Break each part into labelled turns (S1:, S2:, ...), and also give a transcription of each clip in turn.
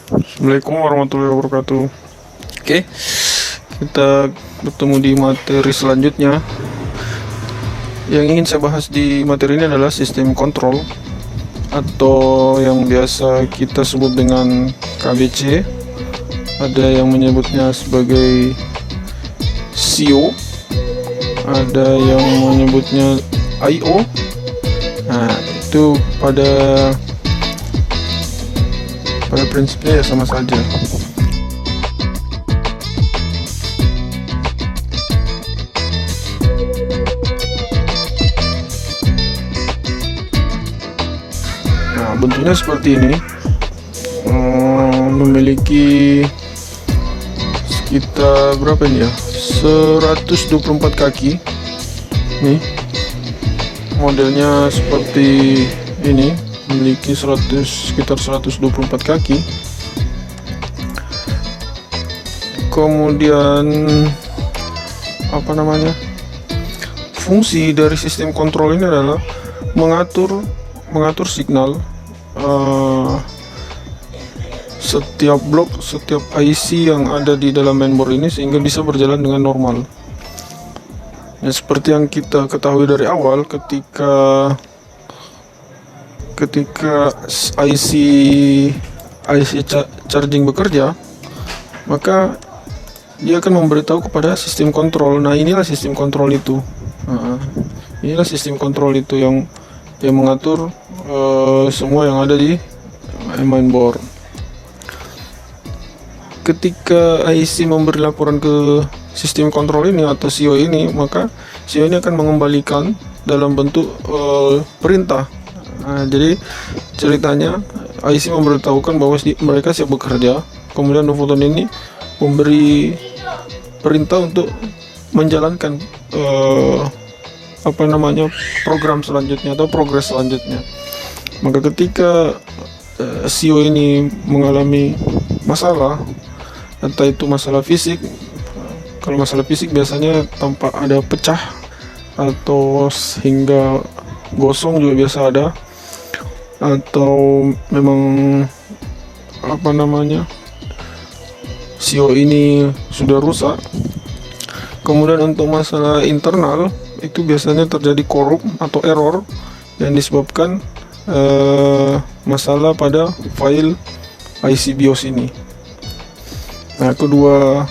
S1: Assalamualaikum warahmatullahi wabarakatuh. Oke, kita bertemu di materi selanjutnya. Yang ingin saya bahas di materi ini adalah sistem kontrol atau yang biasa kita sebut dengan KBC. Ada yang menyebutnya sebagai CO, ada yang menyebutnya IO. Nah, itu pada prinsipnya ya sama saja. Nah, bentuknya seperti ini, memiliki sekitar berapa ini ya, 124 kaki. Nih modelnya seperti ini, memiliki sekitar 124 kaki. Kemudian fungsi dari sistem kontrol ini adalah mengatur signal setiap blok, setiap IC yang ada di dalam mainboard ini sehingga bisa berjalan dengan normal. Ya, seperti yang kita ketahui dari awal, ketika IC charging bekerja, maka dia akan memberitahu kepada sistem kontrol. Nah, inilah sistem kontrol itu. Yang mengatur semua yang ada di mainboard. Ketika IC memberi laporan ke sistem kontrol ini atau CO ini, maka CO ini akan mengembalikan dalam bentuk perintah. Nah, jadi ceritanya IC memberitahukan bahwa mereka siap bekerja, kemudian Nuvoton ini memberi perintah untuk menjalankan program selanjutnya atau progres selanjutnya. Maka ketika CO ini mengalami masalah, entah itu masalah fisik. Kalau masalah fisik biasanya tampak ada pecah atau hingga gosong juga biasa ada, atau memang CO ini sudah rusak. Kemudian untuk masalah internal itu biasanya terjadi korup atau error yang disebabkan masalah pada file IC BIOS ini. Nah, kedua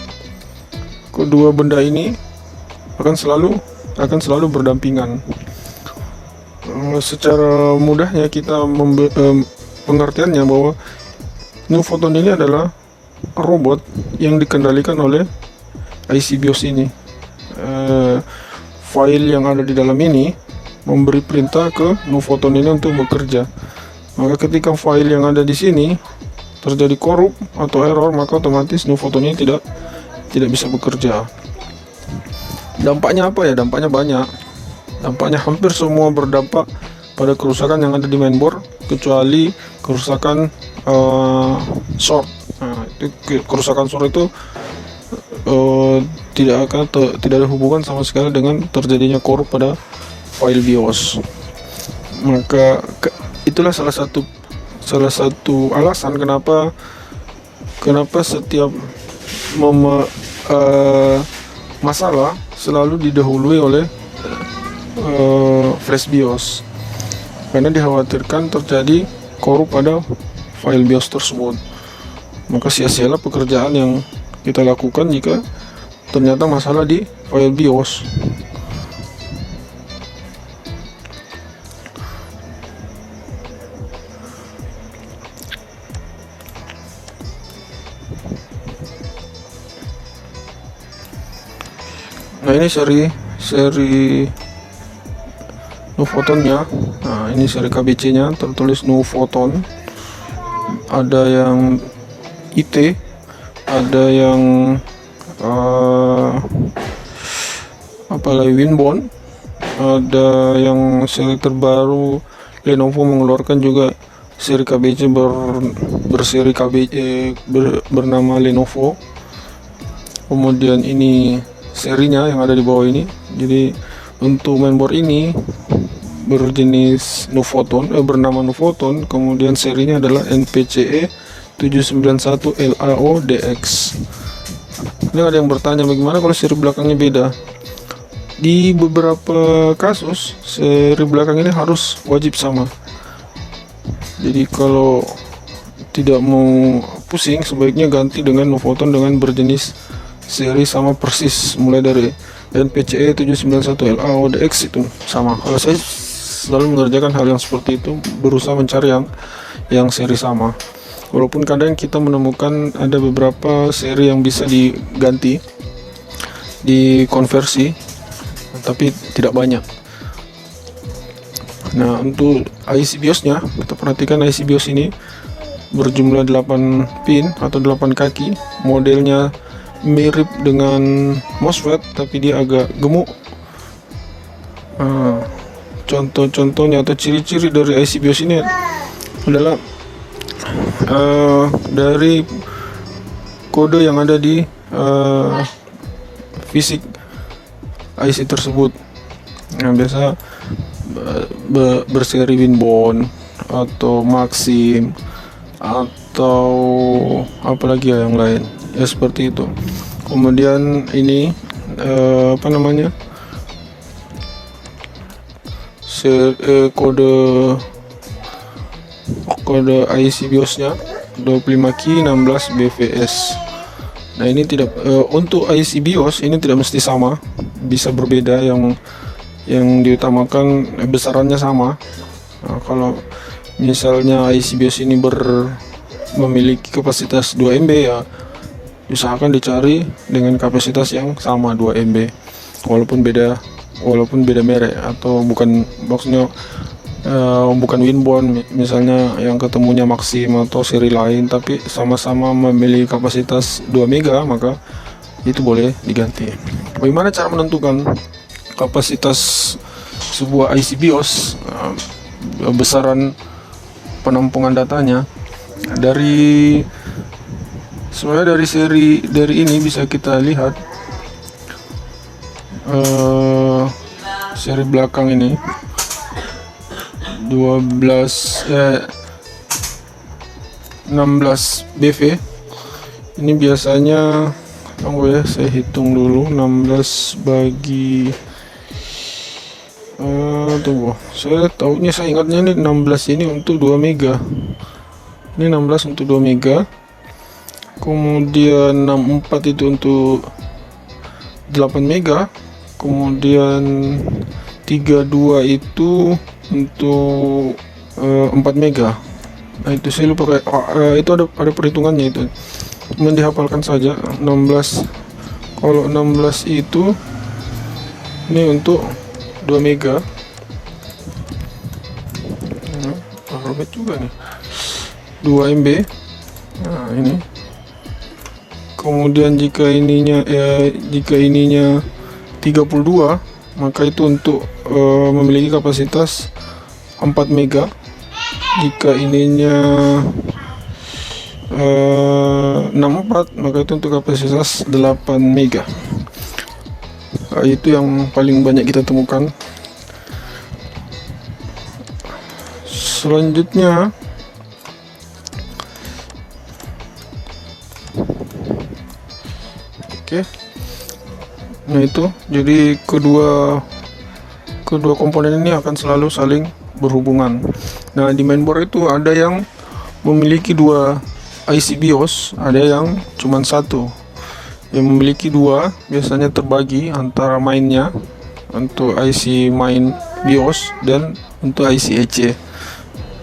S1: benda ini akan selalu berdampingan. Secara mudahnya kita pengertiannya bahwa Nuvoton ini adalah robot yang dikendalikan oleh IC BIOS ini. File yang ada di dalam ini memberi perintah ke Nuvoton ini untuk bekerja. Maka ketika file yang ada di sini terjadi korup atau error, maka otomatis Nuvoton ini tidak bisa bekerja. Dampaknya apa ya? Dampaknya banyak. Dampaknya hampir semua berdampak pada kerusakan yang ada di mainboard, kecuali kerusakan short. Nah, itu kerusakan short itu tidak ada hubungan sama sekali dengan terjadinya korup pada file BIOS. Maka itulah salah satu alasan kenapa setiap masalah selalu didahului oleh flash BIOS, karena dikhawatirkan terjadi korup pada file BIOS tersebut. Maka sia-sialah pekerjaan yang kita lakukan jika ternyata masalah di file BIOS. Nah, ini seri Nuvotonnya. Nah, ini seri KBC nya tertulis Nuvoton. Ada yang IT, ada yang Winbond, ada yang seri terbaru Lenovo mengeluarkan juga seri KBC berseri KBC bernama Lenovo. Kemudian ini serinya yang ada di bawah ini. Jadi untuk mainboard ini berjenis Nuvoton, bernama Nuvoton, kemudian serinya adalah NPCE 791LAODX. Ini ada yang bertanya bagaimana kalau seri belakangnya beda. Di beberapa kasus seri belakang ini harus wajib sama. Jadi kalau tidak mau pusing, sebaiknya ganti dengan Novoton dengan berjenis seri sama persis, mulai dari NPCE 791LAODX itu sama. Kalau saya selalu mengerjakan hal yang seperti itu, berusaha mencari yang seri sama. Walaupun kadang kita menemukan ada beberapa seri yang bisa diganti, dikonversi, tapi tidak banyak. Nah, untuk IC BIOS-nya, kita perhatikan IC BIOS ini berjumlah 8 pin atau 8 kaki. Modelnya mirip dengan MOSFET, tapi dia agak gemuk. Contoh-contohnya atau ciri-ciri dari IC BIOS ini adalah dari kode yang ada di fisik IC tersebut. Nah, biasa berseri Winbond atau Maxim atau apalagi ya yang lain ya, seperti itu. Kemudian ini kode IC BIOS-nya 25Ki 16 BVS. Nah, ini tidak untuk IC BIOS ini tidak mesti sama, bisa berbeda. Yang diutamakan besarannya sama. Nah, kalau misalnya IC BIOS ini memiliki kapasitas 2 MB, ya usahakan dicari dengan kapasitas yang sama 2 MB, walaupun beda merek atau bukan Winbond, misalnya yang ketemunya Maxim atau seri lain, tapi sama-sama memiliki kapasitas 2 MB, maka itu boleh diganti. Bagaimana cara menentukan kapasitas sebuah IC BIOS? Besaran penampungan datanya sebenarnya dari ini bisa kita lihat seri belakang ini 16 BV. Ini biasanya, tunggu ya, saya hitung dulu. 16 bagi tunggu, saya ingatnya ini 16 ini untuk 2 mega. Ini 16 untuk 2 mega. Kemudian 64 itu untuk 8 mega. Kemudian 32 itu untuk 4 mega. Nah, itu saya lupa itu ada perhitungannya itu. Dihafalkan saja 16. Kalau 16 itu ini untuk 2 mega. Robot juga nih. 2 MB. Nah, ini. Kemudian jika ininya 32, maka itu untuk memiliki kapasitas 4 mega. Jika ininya 64, maka itu untuk kapasitas 8 mega. Itu yang paling banyak kita temukan. Selanjutnya nah itu, jadi kedua komponen ini akan selalu saling berhubungan. Nah, di mainboard itu ada yang memiliki 2 IC BIOS, ada yang cuma 1. Yang memiliki 2 biasanya terbagi antara mainnya untuk IC main BIOS dan untuk IC EC.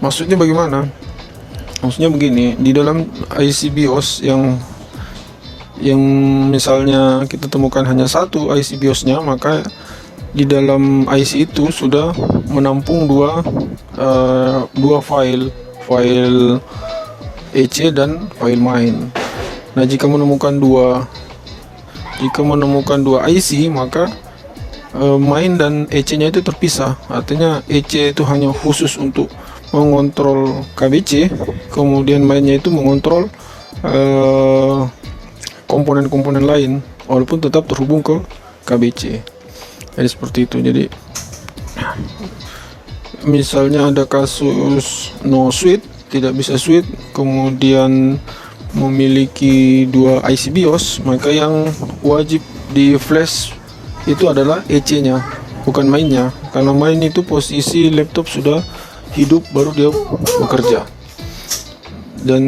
S1: Maksudnya bagaimana? Maksudnya begini, di dalam IC BIOS yang misalnya kita temukan hanya 1 IC BIOS-nya, maka di dalam IC itu sudah menampung dua file EC dan file main. Nah, jika menemukan dua IC, maka main dan EC-nya itu terpisah. Artinya EC itu hanya khusus untuk mengontrol KBC, kemudian mainnya itu mengontrol komponen-komponen lain, walaupun tetap terhubung ke KBC. Jadi seperti itu. Jadi misalnya ada kasus no switch, tidak bisa switch, kemudian memiliki dua IC BIOS, maka yang wajib di flash itu adalah EC-nya, bukan mainnya. Karena main itu posisi laptop sudah hidup baru dia bekerja. Dan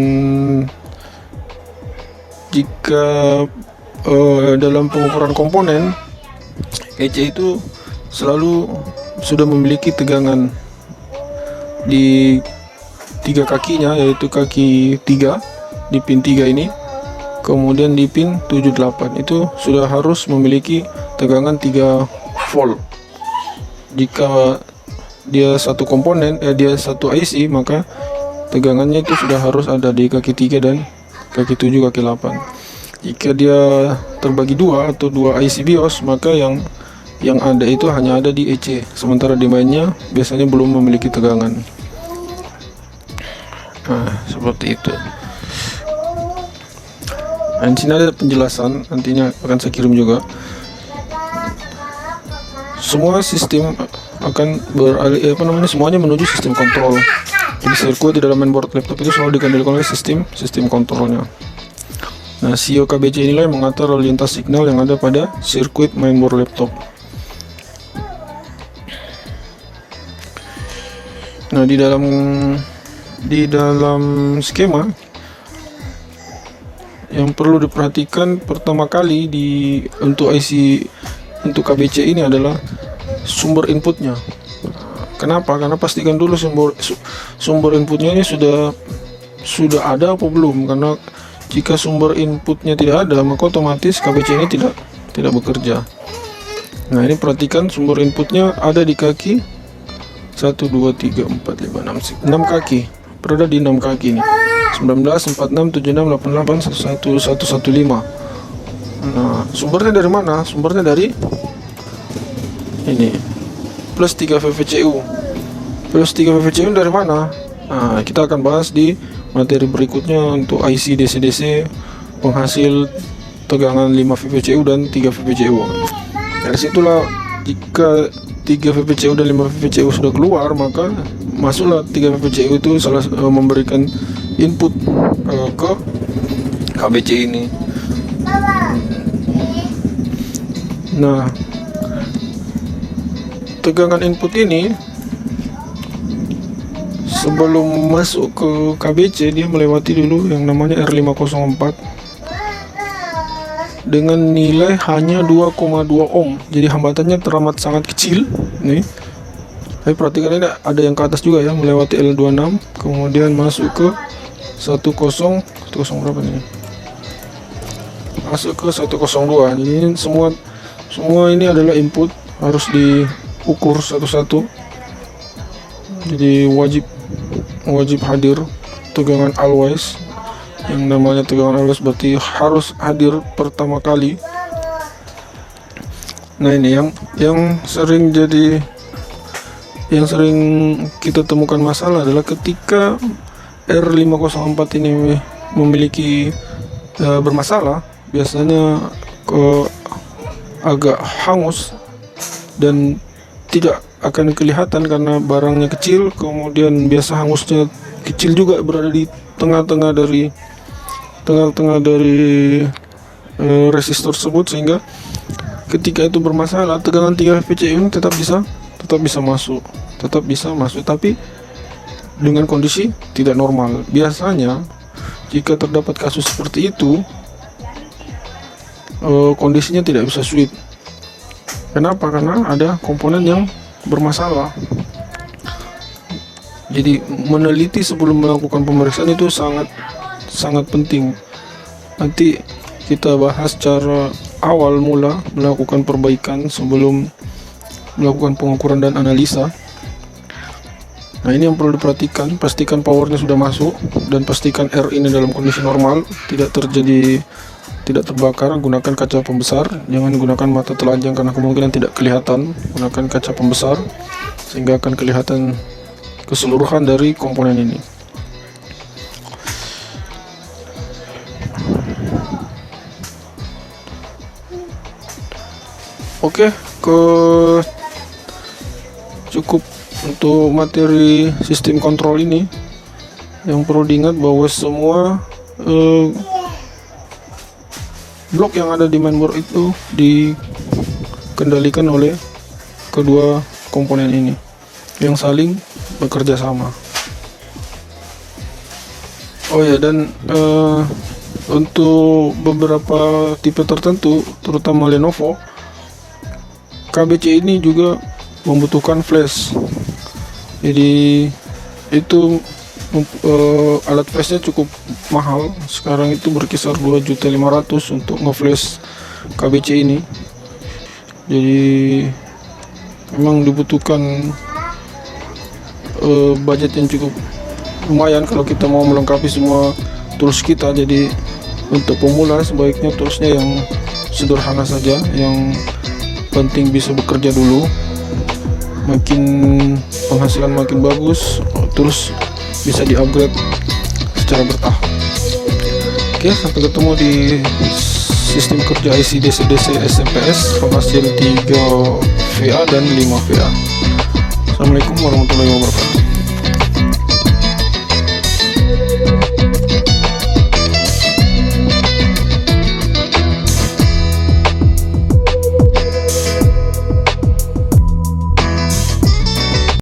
S1: jika dalam pengukuran komponen, EC itu selalu sudah memiliki tegangan di tiga kakinya, yaitu kaki 3 di pin 3 ini, kemudian di pin 78 itu sudah harus memiliki tegangan 3 volt. Jika dia satu komponen, dia satu IC, maka tegangannya itu sudah harus ada di kaki 3 dan kaki 7, kaki 8. Jika dia terbagi dua atau dua IC BIOS, maka yang ada itu hanya ada di EC, sementara di mainnya biasanya belum memiliki tegangan. Nah, seperti itu. Nah, di sini ada penjelasan, nantinya akan saya kirim juga. Semua sistem akan beralih, semuanya menuju sistem kontrol. Jadi sirkuit di dalam mainboard laptop itu selalu dikendalikan oleh sistem kontrolnya. Nah, CEO KBC inilah yang mengatur lalu lintas signal yang ada pada sirkuit mainboard laptop. Nah, di dalam skema yang perlu diperhatikan pertama kali untuk KBC ini adalah sumber inputnya. Kenapa? Karena pastikan dulu sumber inputnya ini sudah ada apa belum. Karena jika sumber inputnya tidak ada, maka otomatis KBC ini tidak bekerja. Nah, ini perhatikan sumber inputnya ada di kaki 1, 2, 3, 4, 5, 6 kaki. Berada di 6 kaki nih. 19, 46, 76, 88, 11, 115. Nah, sumbernya dari mana? Sumbernya dari ini. Plus 3 VVCU. Plus 3 VVCU dari mana? Nah, kita akan bahas di materi berikutnya untuk IC DC-DC penghasil tegangan 5 VVCU dan 3 VVCU. Dari situlah jika 3 VVCU dan 5 VVCU sudah keluar, maka masuklah 3 VVCU itu memberikan input ke KBC ini. Nah, tegangan input ini sebelum masuk ke KBC dia melewati dulu yang namanya R504 dengan nilai hanya 2,2 ohm. Jadi hambatannya teramat sangat kecil nih. Tapi perhatikan ini ada yang ke atas juga ya, melewati L26 kemudian masuk ke 10 berapa nih? Masuk ke 102. Jadi ini semua ini adalah input, harus diukur satu-satu. Jadi wajib hadir tegangan always. Yang namanya tegangan always berarti harus hadir pertama kali. Nah, ini yang sering kita temukan masalah adalah ketika R504 ini memiliki bermasalah, biasanya agak hangus dan tidak akan kelihatan karena barangnya kecil, kemudian biasa hangusnya kecil juga, berada di tengah-tengah dari resistor tersebut, sehingga ketika itu bermasalah tegangan 3 VCU ini tetap bisa masuk, tapi dengan kondisi tidak normal. Biasanya jika terdapat kasus seperti itu, kondisinya tidak bisa switch. Kenapa? Karena ada komponen yang bermasalah. Jadi meneliti sebelum melakukan pemeriksaan itu sangat penting. Nanti kita bahas cara awal mula melakukan perbaikan sebelum melakukan pengukuran dan analisa. Nah, ini yang perlu diperhatikan. Pastikan powernya sudah masuk dan pastikan R ini dalam kondisi normal, tidak terbakar. Gunakan kaca pembesar, jangan gunakan mata telanjang karena kemungkinan tidak kelihatan. Gunakan kaca pembesar sehingga akan kelihatan keseluruhan dari komponen ini. Oke, cukup untuk materi sistem kontrol ini. yang perlu diingat bahwa semua blok yang ada di mainboard itu dikendalikan oleh kedua komponen ini yang saling bekerja sama. Oh ya, dan untuk beberapa tipe tertentu, terutama Lenovo, KBC ini juga membutuhkan flash. Jadi itu alat flashnya cukup mahal. Sekarang itu berkisar 2.500.000 untuk nge-flash KBC ini. Jadi memang dibutuhkan budget yang cukup lumayan kalau kita mau melengkapi semua tools kita. Jadi untuk pemula sebaiknya toolsnya yang sederhana saja, yang penting bisa bekerja dulu. Makin penghasilan makin bagus, terus bisa di-upgrade secara bertahap. Oke, sampai ketemu di sistem kerja IC DC-DC SMPS penghasil 3 VA dan 5 VA. Assalamualaikum warahmatullahi wabarakatuh.